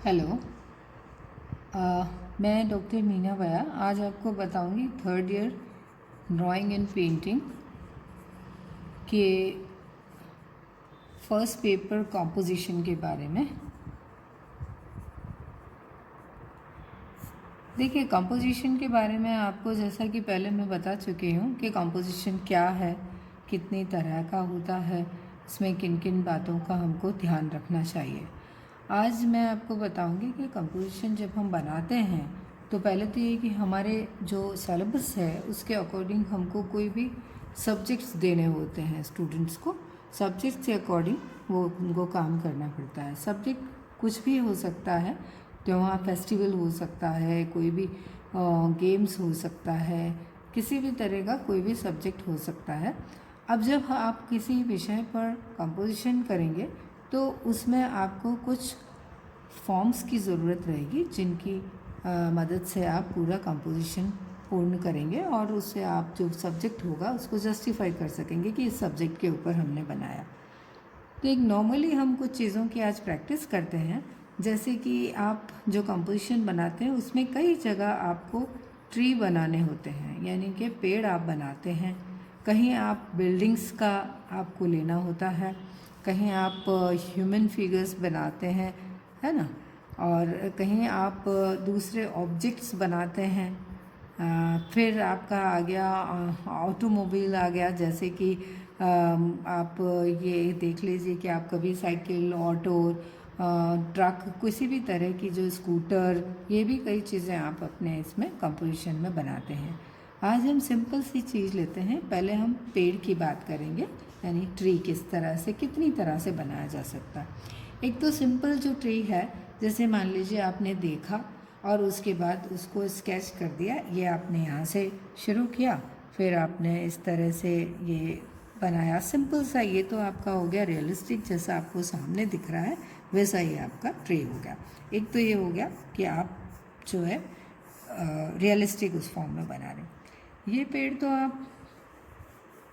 Hello. मैं doctor Meena भया आज आपको बताऊंगी third year drawing and painting के फर्स्ट पेपर कंपोजिशन के बारे में। देखिए, कंपोजिशन के बारे में आपको जैसा कि पहले मैं बता चुकी हूँ कि कंपोजिशन क्या है, कितनी तरह का होता है, इसमें किन किन बातों का हमको ध्यान रखना चाहिए। आज मैं आपको बताऊंगी कि कंपोजिशन जब हम बनाते हैं तो पहले तो ये कि हमारे जो सिलेबस है उसके अकॉर्डिंग हमको कोई भी सब्जेक्ट्स देने होते हैं। स्टूडेंट्स को सब्जेक्ट के अकॉर्डिंग वो उनको काम करना पड़ता है। सब्जेक्ट कुछ भी हो सकता है, त्योहार फेस्टिवल हो सकता है, कोई भी गेम्स हो सकता है, किसी भी तरह का कोई भी सब्जेक्ट हो सकता है। अब जब आप किसी विषय पर कंपोजिशन करेंगे तो उसमें आपको कुछ फॉर्म्स की ज़रूरत रहेगी जिनकी मदद से आप पूरा कंपोजिशन पूर्ण करेंगे और उससे आप जो सब्जेक्ट होगा उसको जस्टिफाई कर सकेंगे कि इस सब्जेक्ट के ऊपर हमने बनाया। तो एक नॉर्मली हम कुछ चीज़ों की आज प्रैक्टिस करते हैं, जैसे कि आप जो कंपोजिशन बनाते हैं उसमें कई जगह आपको ट्री बनाने होते हैं, यानी कि पेड़ आप बनाते हैं। कहीं आप बिल्डिंग्स का आपको लेना होता है, कहीं आप ह्यूमन फिगर्स बनाते हैं, है ना, और कहीं आप दूसरे ऑब्जेक्ट्स बनाते हैं। फिर आपका आ गया ऑटोमोबाइल आ गया, जैसे कि आप ये देख लीजिए कि आप कभी साइकिल, ऑटो, ट्रक, किसी भी तरह की जो स्कूटर, ये भी कई चीज़ें आप अपने इसमें कंपोजिशन में बनाते हैं। आज हम सिंपल सी चीज़ लेते हैं। पहले हम पेड़ की बात करेंगे, यानी ट्री किस तरह से, कितनी तरह से बनाया जा सकता है। एक तो सिंपल जो ट्री है, जैसे मान लीजिए आपने देखा और उसके बाद उसको स्केच कर दिया, ये आपने यहाँ से शुरू किया, फिर आपने इस तरह से ये बनाया सिंपल सा। ये तो आपका हो गया रियलिस्टिक, जैसा आपको सामने दिख रहा है वैसा ही आपका ट्री हो गया। एक तो ये हो गया कि आप जो है रियलिस्टिक उस फॉर्म में बना रहे। ये पेड़ तो आप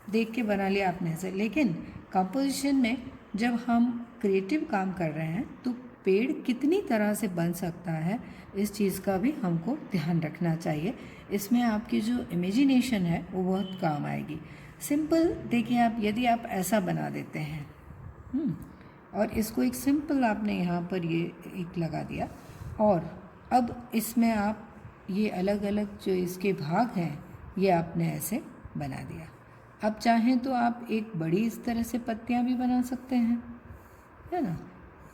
देख के बना लिया आपने ऐसे, लेकिन कंपोजिशन में जब हम क्रिएटिव काम कर रहे हैं तो पेड़ कितनी तरह से बन सकता है, इस चीज़ का भी हमको ध्यान रखना चाहिए। इसमें आपकी जो इमेजिनेशन है वो बहुत काम आएगी। सिंपल देखिए, आप यदि आप ऐसा बना देते हैं और इसको एक सिंपल आपने यहाँ पर ये एक लगा दिया, और अब इसमें आप ये अलग अलग जो इसके भाग हैं ये आपने ऐसे बना दिया। अब चाहें तो आप एक बड़ी इस तरह से पत्तियाँ भी बना सकते हैं, है ना,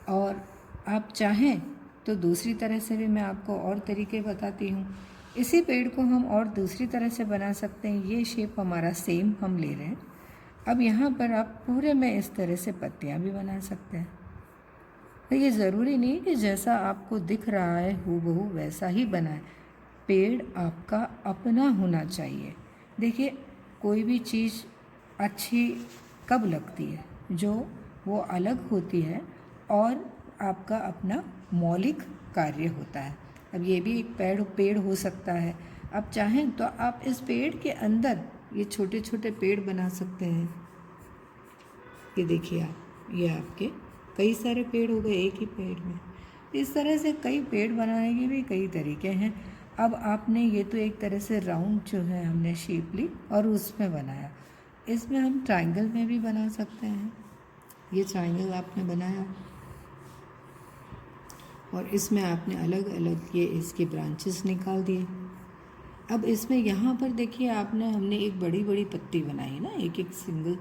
और आप चाहें तो दूसरी तरह से भी मैं आपको और तरीके बताती हूँ। इसी पेड़ को हम और दूसरी तरह से बना सकते हैं। ये शेप हमारा सेम हम ले रहे हैं। अब यहाँ पर आप पूरे में इस तरह से पत्तियाँ भी बना सकते हैं। तो ये ज़रूरी नहीं कि जैसा आपको दिख रहा है हूबहू वैसा ही बनाए। पेड़ आपका अपना होना चाहिए। देखिए, कोई भी चीज़ अच्छी कब लगती है, जो वो अलग होती है और आपका अपना मौलिक कार्य होता है। अब ये भी एक पेड़ हो सकता है। आप चाहें तो आप इस पेड़ के अंदर ये छोटे छोटे पेड़ बना सकते हैं। ये देखिए आप, ये आपके कई सारे पेड़ हो गए एक ही पेड़ में। इस तरह से कई पेड़ बनाने के भी कई तरीके हैं। अब आपने ये तो एक तरह से राउंड जो है हमने शेप ली और उसमें बनाया। इसमें हम ट्रायंगल में भी बना सकते हैं। ये ट्रायंगल आपने बनाया और इसमें आपने अलग अलग ये इसके ब्रांचेस निकाल दिए। अब इसमें यहाँ पर देखिए, हमने एक बड़ी बड़ी पत्ती बनाई ना, एक एक सिंगल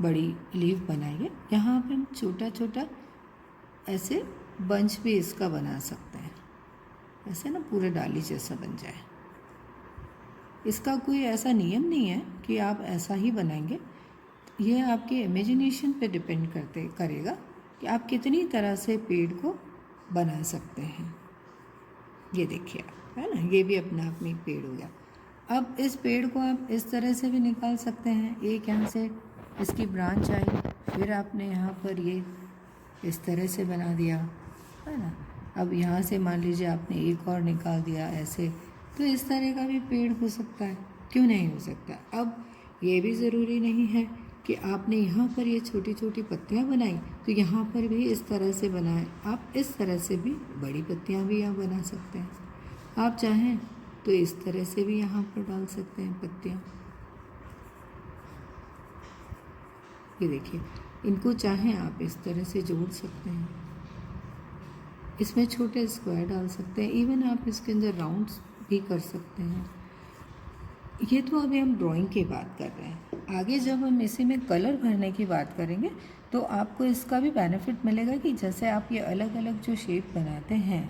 बड़ी लीफ बनाई है। यहाँ पे हम छोटा छोटा ऐसे बंच भी इसका बना सकते हैं, ऐसे ना पूरे डाली जैसा बन जाए। इसका कोई ऐसा नियम नहीं है कि आप ऐसा ही बनाएंगे। ये आपके इमेजिनेशन पे डिपेंड करेगा कि आप कितनी तरह से पेड़ को बना सकते हैं। ये देखिए आप, है ना, ये भी अपने आप में एक पेड़ हो गया। अब इस पेड़ को आप इस तरह से भी निकाल सकते हैं। एक यहाँ से इसकी ब्रांच आई, फिर आपने यहाँ पर ये इस तरह से बना दिया, है ना। अब यहाँ से मान लीजिए आपने एक और निकाल दिया ऐसे, तो इस तरह का भी पेड़ हो सकता है, क्यों नहीं हो सकता। अब ये भी ज़रूरी नहीं है कि आपने यहाँ पर ये छोटी छोटी पत्तियाँ बनाई, तो यहाँ पर भी इस तरह से बनाएं। आप इस तरह से भी बड़ी पत्तियाँ भी यहाँ बना सकते हैं। आप चाहें तो इस तरह से भी यहाँ पर डाल सकते हैं पत्तियाँ। ये देखिए, इनको चाहें आप इस तरह से जोड़ सकते हैं। इसमें छोटे स्क्वायर डाल सकते हैं, इवन आप इसके अंदर राउंड्स भी कर सकते हैं। ये तो अभी हम ड्राइंग की बात कर रहे हैं। आगे जब हम इसी में कलर भरने की बात करेंगे तो आपको इसका भी बेनिफिट मिलेगा कि जैसे आप ये अलग अलग जो शेप बनाते हैं,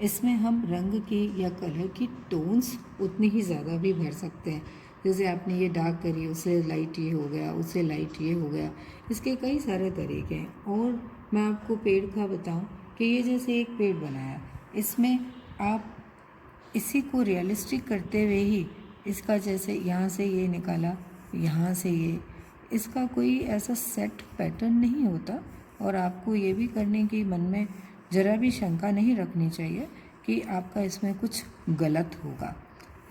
इसमें हम रंग की या कलर की टोन्स उतनी ही ज़्यादा भी भर सकते हैं। जैसे आपने ये डार्क करी, उससे लाइट ये हो गया, उससे लाइट ये हो गया। इसके कई सारे तरीके हैं। और मैं आपको पेड़ का बताऊं कि ये जैसे एक पेड़ बनाया, इसमें आप इसी को रियलिस्टिक करते हुए ही इसका जैसे यहाँ से ये निकाला, यहाँ से ये, इसका कोई ऐसा सेट पैटर्न नहीं होता। और आपको ये भी करने की मन में ज़रा भी शंका नहीं रखनी चाहिए कि आपका इसमें कुछ गलत होगा।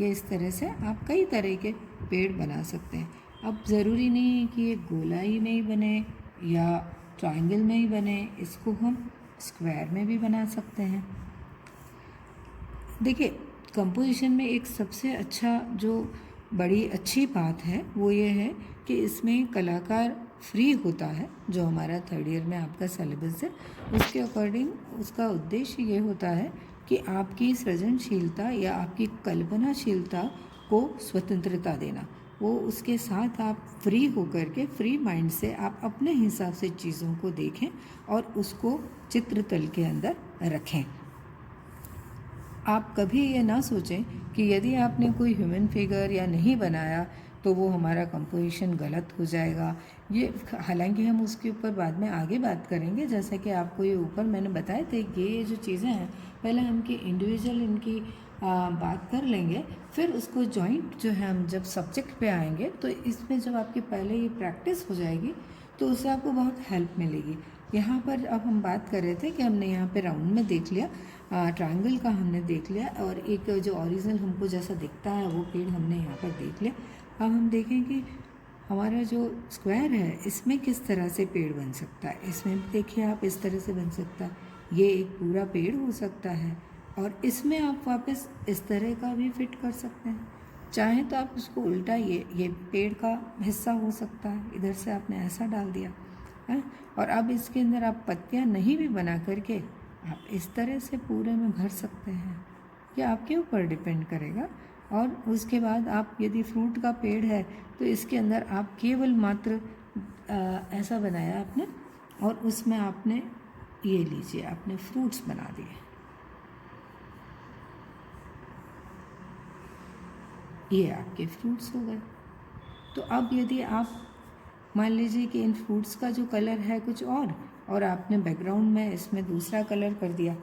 ये इस तरह से आप कई तरह के पेड़ बना सकते हैं। अब ज़रूरी नहीं है कि ये गोलाई में ही बने या ट्रायंगल में ही बने, इसको हम स्क्वायर में भी बना सकते हैं। देखिए, कंपोजिशन में एक सबसे अच्छा जो बड़ी अच्छी बात है वो ये है कि इसमें कलाकार फ्री होता है। जो हमारा थर्ड ईयर में आपका सिलेबस है, उसके अकॉर्डिंग उसका उद्देश्य ये होता है कि आपकी सृजनशीलता या आपकी कल्पनाशीलता को स्वतंत्रता देना। वो उसके साथ आप फ्री होकर के, फ्री माइंड से आप अपने हिसाब से चीज़ों को देखें और उसको चित्रतल के अंदर रखें। आप कभी ये ना सोचें कि यदि आपने कोई ह्यूमन फिगर या नहीं बनाया तो वो हमारा कंपोजिशन गलत हो जाएगा। ये हालांकि हम उसके ऊपर बाद में आगे बात करेंगे। जैसे कि आपको ये ऊपर मैंने बताए थे, ये जो चीज़ें हैं पहले हम इंडिविजुअल इनकी बात कर लेंगे, फिर उसको जॉइंट जो है हम जब सब्जेक्ट पे आएंगे तो इसमें जब आपकी पहले ये प्रैक्टिस हो जाएगी तो उससे आपको बहुत हेल्प मिलेगी। यहाँ पर अब हम बात कर रहे थे कि हमने यहाँ पे राउंड में देख लिया, ट्रायंगल का हमने देख लिया, और एक जो ओरिजिनल हमको जैसा दिखता है वो पेड़ हमने यहाँ पर देख लिया। अब हम देखें कि हमारा जो स्क्वायर है इसमें किस तरह से पेड़ बन सकता है। इसमें भी देखिए आप इस तरह से बन सकता है, ये एक पूरा पेड़ हो सकता है। और इसमें आप वापस इस तरह का भी फिट कर सकते हैं। चाहें तो आप उसको उल्टा ये पेड़ का हिस्सा हो सकता है, इधर से आपने ऐसा डाल दिया है। और अब इसके अंदर आप पत्तियां नहीं भी बना करके आप इस तरह से पूरे में भर सकते हैं। ये आपके ऊपर डिपेंड करेगा। और उसके बाद आप यदि फ्रूट का पेड़ है तो इसके अंदर आप केवल मात्र ऐसा बनाया आपने और उसमें आपने ये लीजिए आपने फ्रूट्स बना दिए। ये आपके फ्रूट्स हो गए। तो अब यदि आप मान लीजिए कि इन फ्रूट्स का जो कलर है कुछ और आपने बैकग्राउंड में इसमें दूसरा कलर कर दिया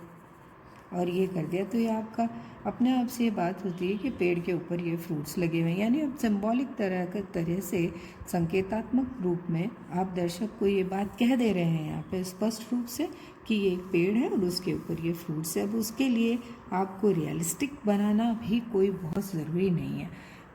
और ये कर दिया, तो ये आपका अपने आप से ये बात होती है कि पेड़ के ऊपर ये फ्रूट्स लगे हुए हैं। यानी अब सिंबॉलिक तरह से संकेतात्मक रूप में आप दर्शक को ये बात कह दे रहे हैं यहाँ पे स्पष्ट रूप से कि ये एक पेड़ है और उसके ऊपर ये फ्रूट्स है। अब उसके लिए आपको रियलिस्टिक बनाना भी कोई बहुत ज़रूरी नहीं है।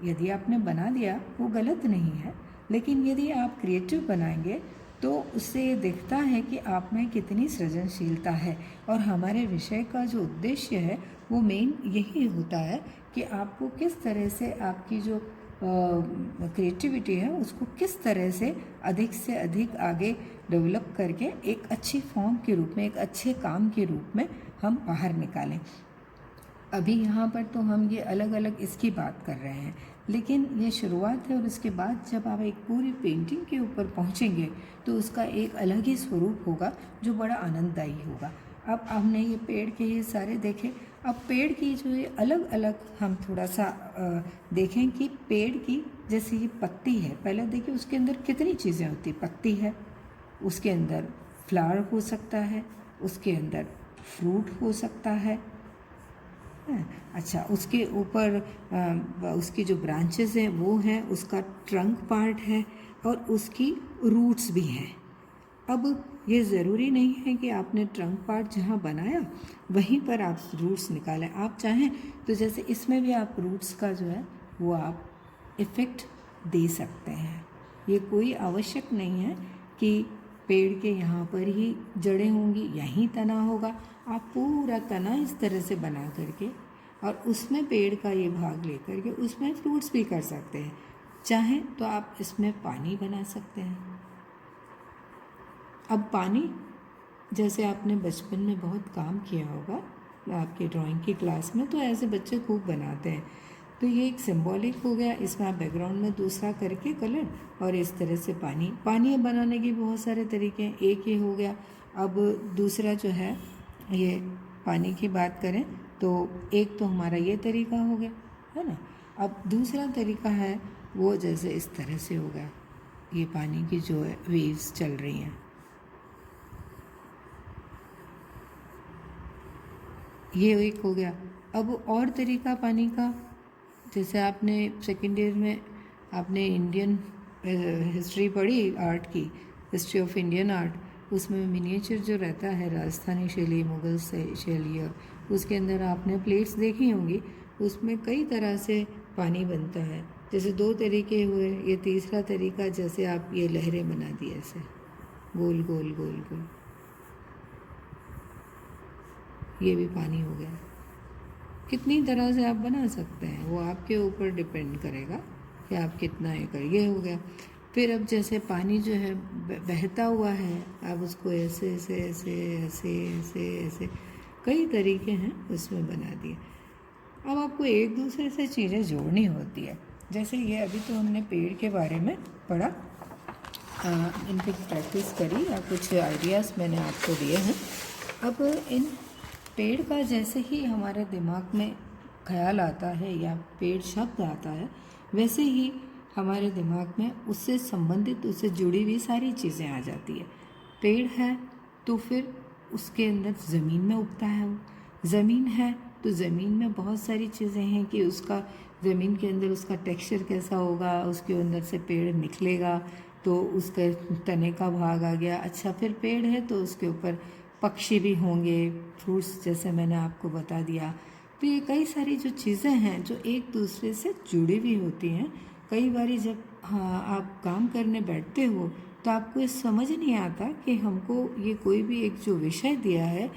यदि आपने बना दिया वो गलत नहीं है, लेकिन यदि आप क्रिएटिव बनाएंगे तो उससे ये दिखता है कि आप में कितनी सृजनशीलता है। और हमारे विषय का जो उद्देश्य है वो मेन यही होता है कि आपको किस तरह से आपकी जो क्रिएटिविटी है उसको किस तरह से अधिक आगे डेवलप करके एक अच्छी फॉर्म के रूप में, एक अच्छे काम के रूप में हम बाहर निकालें। अभी यहाँ पर तो हम ये अलग अलग इसकी बात कर रहे हैं, लेकिन ये शुरुआत है। और इसके बाद जब आप एक पूरी पेंटिंग के ऊपर पहुँचेंगे तो उसका एक अलग ही स्वरूप होगा जो बड़ा आनंददायी होगा। अब हमने ये पेड़ के ये सारे देखे। अब पेड़ की जो ये अलग अलग हम थोड़ा सा देखें कि पेड़ की जैसे ये पत्ती है, पहले देखिए उसके अंदर कितनी चीज़ें होती। पत्ती है, उसके अंदर फ्लावर हो सकता है, उसके अंदर फ्रूट हो सकता है। अच्छा, उसके ऊपर उसकी जो ब्रांचेस हैं वो हैं, उसका ट्रंक पार्ट है और उसकी रूट्स भी हैं। अब ये ज़रूरी नहीं है कि आपने ट्रंक पार्ट जहाँ बनाया वहीं पर आप रूट्स निकालें। आप चाहें तो जैसे इसमें भी आप रूट्स का जो है वो आप इफ़ेक्ट दे सकते हैं। ये कोई आवश्यक नहीं है कि पेड़ के यहाँ पर ही जड़ें होंगी, यहीं तना होगा। आप पूरा तना इस तरह से बना करके और उसमें पेड़ का ये भाग लेकर के उसमें फ्रूट्स भी कर सकते हैं। चाहें तो आप इसमें पानी बना सकते हैं। अब पानी, जैसे आपने बचपन में बहुत काम किया होगा आपके ड्राइंग की क्लास में, तो ऐसे बच्चे खूब बनाते हैं। तो ये एक सिंबॉलिक हो गया, इसमें आप बैकग्राउंड में दूसरा करके कलर और इस तरह से पानी बनाने के बहुत सारे तरीके हैं। एक ये हो गया। अब दूसरा जो है, ये पानी की बात करें तो एक तो हमारा ये तरीका हो गया, है ना। अब दूसरा तरीका है वो जैसे इस तरह से हो गया, ये पानी की जो है वेव्स चल रही हैं, ये एक हो गया। अब और तरीका पानी का, जैसे आपने सेकेंड ईयर में आपने इंडियन हिस्ट्री पढ़ी, आर्ट की हिस्ट्री ऑफ इंडियन आर्ट, उसमें मिनिएचर जो रहता है राजस्थानी शैली, मुग़ल शैली, उसके अंदर आपने प्लेट्स देखी होंगी, उसमें कई तरह से पानी बनता है। जैसे दो तरीके हुए, ये तीसरा तरीका जैसे आप ये लहरें बना दी ऐसे गोल गोल गोल गोल, ये भी पानी हो गया। कितनी तरह से आप बना सकते हैं, वो आपके ऊपर डिपेंड करेगा कि आप कितना ये कर। ये हो गया। फिर अब जैसे पानी जो है बहता हुआ है, आप उसको ऐसे ऐसे ऐसे ऐसे ऐसे ऐसे कई तरीके हैं उसमें बना दिए। अब आपको एक दूसरे से चीज़ें जोड़नी होती है। जैसे ये अभी तो हमने पेड़ के बारे में पढ़ा, इनकी प्रैक्टिस करी या कुछ आइडियाज़ मैंने आपको दिए हैं। अब इन पेड़ का जैसे ही हमारे दिमाग में ख्याल आता है या पेड़ शब्द आता है, वैसे ही हमारे दिमाग में उससे संबंधित, उससे जुड़ी हुई सारी चीज़ें आ जाती है। पेड़ है तो फिर उसके अंदर ज़मीन में उगता है, वो ज़मीन है तो ज़मीन में बहुत सारी चीज़ें हैं कि उसका ज़मीन के अंदर उसका टेक्सचर कैसा होगा, उसके अंदर से पेड़ निकलेगा तो उसका तने का भाग आ गया। अच्छा, फिर पेड़ है तो उसके ऊपर पक्षी भी होंगे, फ्रूट्स जैसे मैंने आपको बता दिया। तो ये कई सारी जो चीज़ें हैं जो एक दूसरे से जुड़ी हुई होती हैं। कई बारी जब आप काम करने बैठते हो तो आपको ये समझ नहीं आता कि हमको ये कोई भी एक जो विषय दिया है,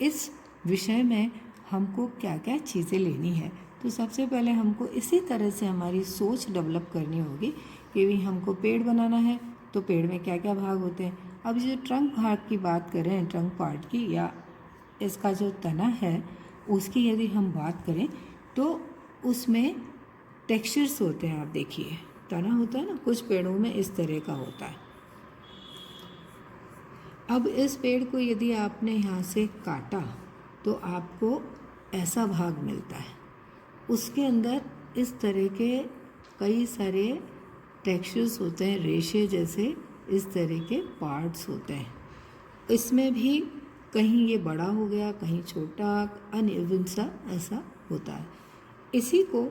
इस विषय में हमको क्या क्या चीज़ें लेनी है। तो सबसे पहले हमको इसी तरह से हमारी सोच डेवलप करनी होगी कि भी हमको पेड़ बनाना है तो पेड़ में क्या क्या भाग होते हैं। अब जो ट्रंक भाग की बात करें, ट्रंक पार्ट की, या इसका जो तना है उसकी यदि हम बात करें तो उसमें टेक्सचर्स होते हैं। आप देखिए, तना होता है ना, कुछ पेड़ों में इस तरह का होता है। अब इस पेड़ को यदि आपने यहाँ से काटा तो आपको ऐसा भाग मिलता है, उसके अंदर इस तरह के कई सारे टेक्सचर्स होते हैं, रेशे जैसे इस तरह के पार्ट्स होते हैं। इसमें भी कहीं ये बड़ा हो गया, कहीं छोटा, अनइवन सा ऐसा होता है। इसी को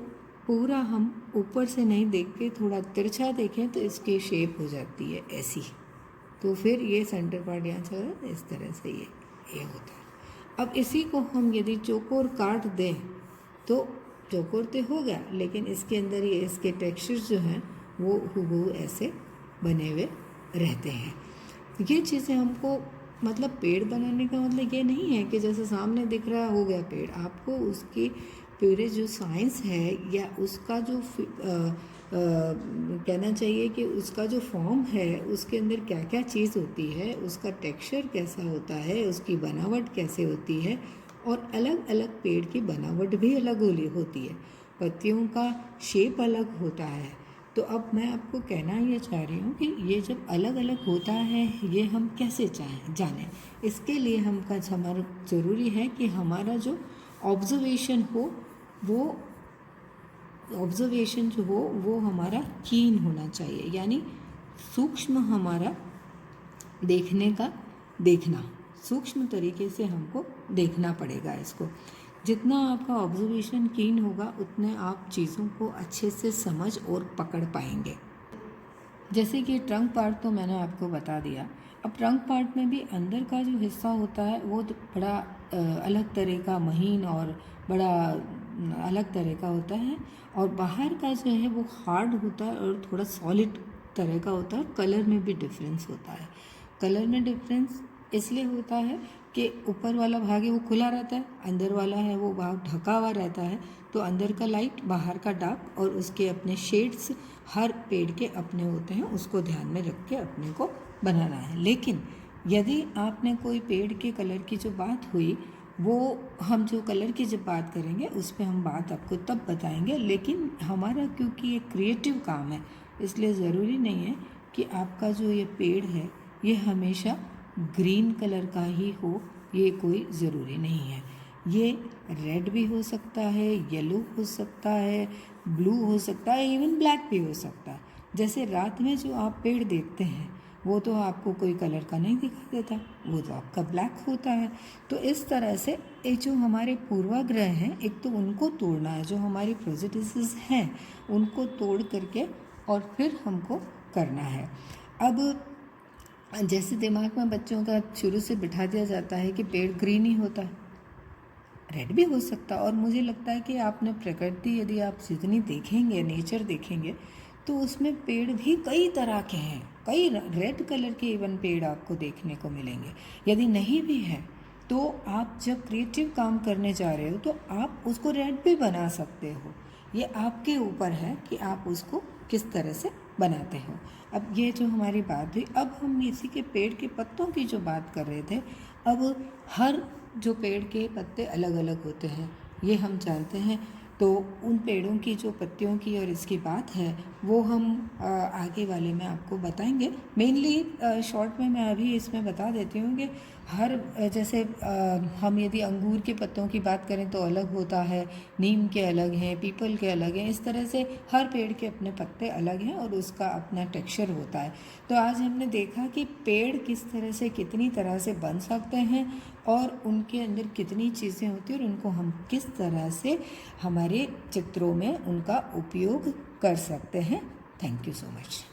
पूरा हम ऊपर से नहीं देख के थोड़ा तिरछा देखें तो इसकी शेप हो जाती है ऐसी। तो फिर ये सेंटर पार्ट यहाँ चल रहा है, इस तरह से ये होता है। अब इसी को हम यदि चौकोर काट दें तो चौकोर तो हो गया, लेकिन इसके अंदर ये इसके टेक्सचर्स जो हैं वो हूबहू ऐसे बने हुए रहते हैं। ये चीज़ें हमको, मतलब पेड़ बनाने का मतलब ये नहीं है कि जैसे सामने दिख रहा हो गया पेड़। आपको उसकी पूरे जो साइंस है या उसका जो कहना चाहिए कि उसका जो फॉर्म है, उसके अंदर क्या क्या चीज़ होती है, उसका टेक्सचर कैसा होता है, उसकी बनावट कैसे होती है, और अलग अलग पेड़ की बनावट भी अलग होती है, पत्तियों का शेप अलग होता है। तो अब मैं आपको कहना ये चाह रही हूँ कि ये जब अलग अलग होता है, ये हम कैसे जानें। इसके लिए हमारा ज़रूरी है कि हमारा जो ऑब्जर्वेशन हो, वो ऑब्जर्वेशन जो हो वो हमारा कीन होना चाहिए, यानी सूक्ष्म हमारा देखना सूक्ष्म तरीके से हमको देखना पड़ेगा इसको। जितना आपका ऑब्जर्वेशन कीन होगा उतने आप चीज़ों को अच्छे से समझ और पकड़ पाएंगे। जैसे कि ट्रंक पार्ट तो मैंने आपको बता दिया। अब ट्रंक पार्ट में भी अंदर का जो हिस्सा होता है वो तो बड़ा अलग तरह का, महीन और बड़ा अलग तरह का होता है, और बाहर का जो है वो हार्ड होता है और थोड़ा सॉलिड तरह का होता है, कलर में भी डिफरेंस होता है। कलर में डिफरेंस इसलिए होता है कि ऊपर वाला भाग है वो खुला रहता है, अंदर वाला है वो भाग ढका हुआ रहता है। तो अंदर का लाइट, बाहर का डार्क, और उसके अपने शेड्स हर पेड़ के अपने होते हैं, उसको ध्यान में रख के अपने को बनाना है। लेकिन यदि आपने कोई पेड़ के कलर की जो बात हुई, वो हम जो कलर की जब बात करेंगे उस पर हम बात आपको तब बताएंगे। लेकिन हमारा क्योंकि ये क्रिएटिव काम है, इसलिए ज़रूरी नहीं है कि आपका जो ये पेड़ है ये हमेशा ग्रीन कलर का ही हो, ये कोई ज़रूरी नहीं है। ये रेड भी हो सकता है, येलो हो सकता है, ब्लू हो सकता है, इवन ब्लैक भी हो सकता है। जैसे रात में जो आप पेड़ देखते हैं वो तो आपको कोई कलर का नहीं दिखाई देता, वो तो आपका ब्लैक होता है। तो इस तरह से ये जो हमारे पूर्वाग्रह हैं, एक तो उनको तोड़ना है, जो हमारी प्रेजुडिसेस हैं उनको तोड़ करके और फिर हमको करना है। अब जैसे दिमाग में बच्चों का शुरू से बिठा दिया जाता है कि पेड़ ग्रीन ही होता है, रेड भी हो सकता है। और मुझे लगता है कि आपने प्रकृति यदि आप जितनी देखेंगे, नेचर देखेंगे, तो उसमें पेड़ भी कई तरह के हैं, कई रेड कलर के इवन पेड़ आपको देखने को मिलेंगे। यदि नहीं भी है तो आप जब क्रिएटिव काम करने जा रहे हो तो आप उसको रेड भी बना सकते हो। ये आपके ऊपर है कि आप उसको किस तरह से बनाते हो। अब ये जो हमारी बात हुई, अब हम इसी के पेड़ के पत्तों की जो बात कर रहे थे। अब हर जो पेड़ के पत्ते अलग अलग होते हैं ये हम जानते हैं। तो उन पेड़ों की जो पत्तियों की और इसकी बात है वो हम आगे वाले में आपको बताएंगे। मेनली शॉर्ट में मैं अभी इसमें बता देती हूँ कि हर जैसे हम यदि अंगूर के पत्तों की बात करें तो अलग होता है, नीम के अलग हैं, पीपल के अलग हैं। इस तरह से हर पेड़ के अपने पत्ते अलग हैं और उसका अपना टेक्सचर होता है। तो आज हमने देखा कि पेड़ किस तरह से, कितनी तरह से बन सकते हैं और उनके अंदर कितनी चीज़ें होती हैं और उनको हम किस तरह से हमारे चित्रों में उनका उपयोग कर सकते हैं। Thank you so much.